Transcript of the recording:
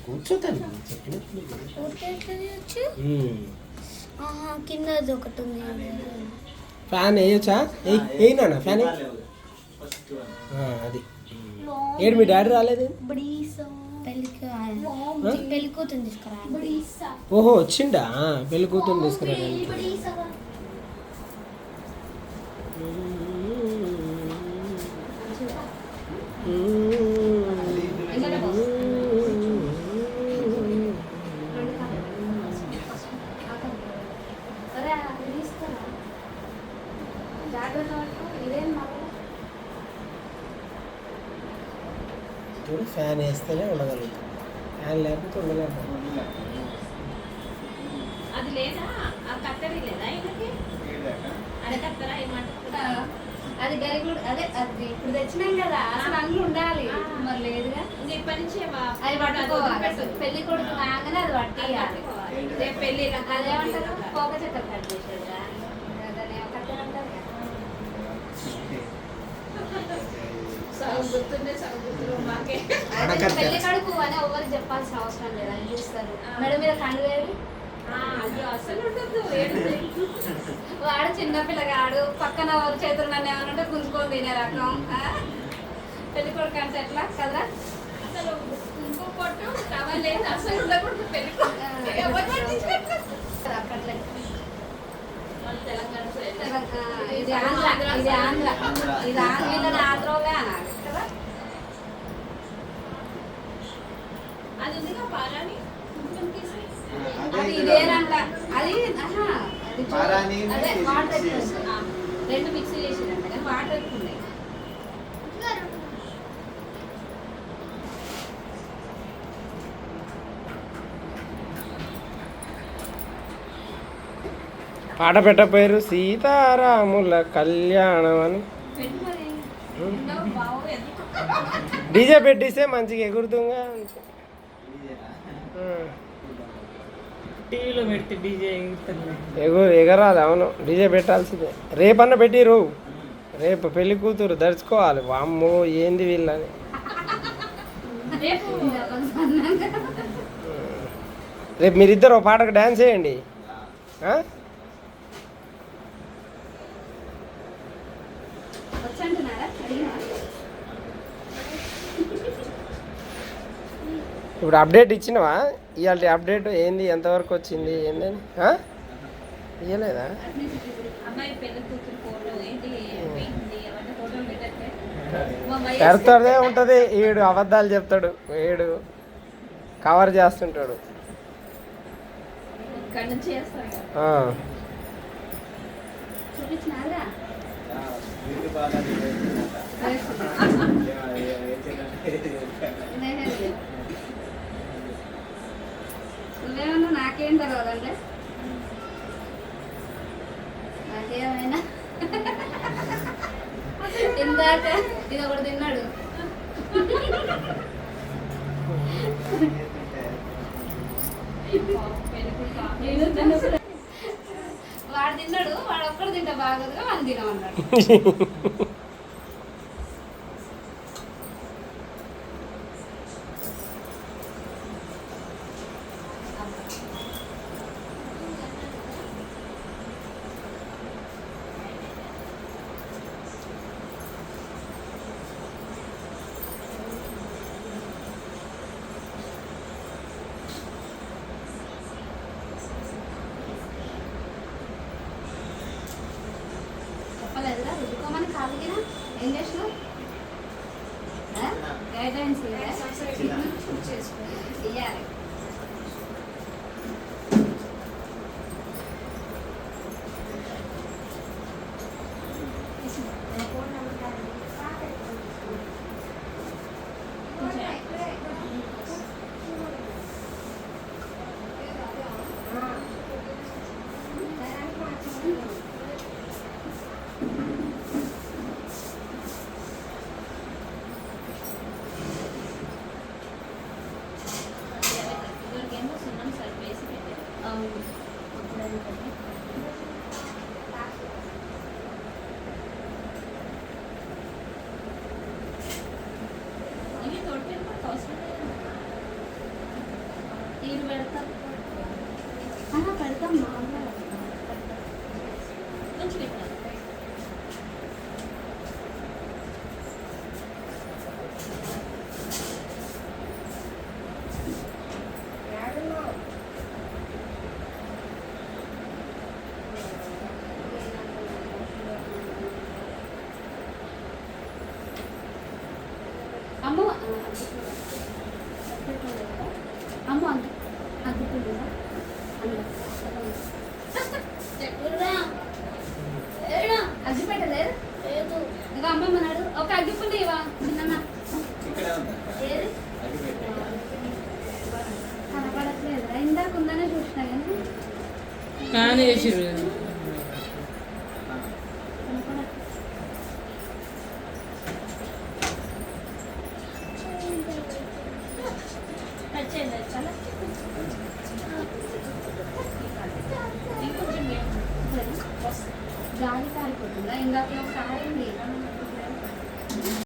కూర్చోతాను కిందది ఒకటి ఉంది. ఫ్యాన్ వేయచ్చా? వేయినా ఫ్యాన్ అది ఏడు మీ డాడీ రాలేదు? పెళ్లి కూతురు తీసుకురా. ఓహో వచ్చిండా పెళ్లి కూతురు తీసుకురాడానికి. ఫ్యాన్ వేస్తేనే ఉండగలుగుతాం, ఫ్యాన్ లేకపోతే ఉండలేము. అది లేదా కత్తెర లేదా అదే కత్తెర ఏమంటారు అది గరిగుడు అదే అది ఇప్పుడు తెచ్చినాం కదా అసలు అందులో ఉండాలి మరి లేదుగా ఇప్పటి నుంచి అది పట్టుకోవాలి. పెళ్లి కొడుకు రాగానే అది పట్టేయాలి. పెళ్లి అదేమంటారు పోక చెక్క కట్ చేసేదా దాన్ని కత్తెర అంటారు కదా. పెళ్లి కడుపు అని ఎవరికి చెప్పాల్సిన అవసరం లేదు, అని చూస్తారు. మేడం మీద కండు వేరు అసలు ఉండదు. వాడు చిన్నపిల్లగాడు పక్కన ఎవరు చేతులు నన్ను ఏమన్నా గుంజుకొని తినే రకం. పెళ్లి కొడుకు అంటే ఎట్లా కదా. అసలు ఇంకో పొట్టు టవల్ లేదు అసలు ఉండకూడదు పెళ్లి కొడుకు. అప్పట్లో తెలంగాణ ఇది ఆంధ్ర ఇది ఆంధ్ర ఇది ఆంధ్ర ఆంధ్రలే అనాలి కదా. అది ఉందిగా పారాని అది ఇదేనంట. అది అదే వాటర్ రెండు మిక్సీ చేసిందంట కానీ వాటర్ ఎక్కువ ఉన్నాయి. పాట పెట్టపోయారు సీతారాముల కళ్యాణం అని. డీజే పెట్టిస్తే మంచిగా ఎగురుతుంగా. టీవీలో పెట్టి డీజే ఎగరాదు. అవును డీజే పెట్టాల్సిందే. రేపన్న పెట్టిరు, రేపు పెళ్లి కూతురు దర్చుకోవాలి. వామ్మో ఏంది వీళ్ళని. రేపు మీరిద్దరు ఒక పాటకు డ్యాన్స్ చేయండి. ఇప్పుడు అప్డేట్ ఇచ్చినవా? ఇవాళ అప్డేట్ ఏంది, ఎంతవరకు వచ్చింది ఏందని ఇవ్వలేదా? పెడతాడే ఉంటుంది ఈడు, అబద్ధాలు చెప్తాడు ఈడు, కవర్ చేస్తుంటాడు. నువ్వేమన్నా నాకేం తెలియదండి, నాకేమైనా. ఇందాక ఇది ఒకటి తిన్నాడు, వాడు తిన్నాడు, వాడు ఒక్కడు తింటా బాగోదుగా వాడు తినమన్నాడు. చెప్పలేదురా రుద్దుకోమని ఖాళీగా ఏం చేసినావు? గైడ్లైన్స్ ఇయ్యాలి. మీరు పెడతారు పెడతాం మామూలుగా కొంచెం ఇక్కడ. అమ్మ అమ్మ అగ్గుతుందా చెప్పురా. అగ్గి పెట్టలేదు లేదు. ఇంకా అమ్మమ్మ నాడు ఒక అగ్గిపుండి ఇవా చిన్న ఏది కనపడట్లేదు ఇందాక ఉందనే చూసినా కానీ ఫ్యాన్ వేసిర్రు కనపడట్లేదు. టచ్ అయింది చాలా. గాలి కాదు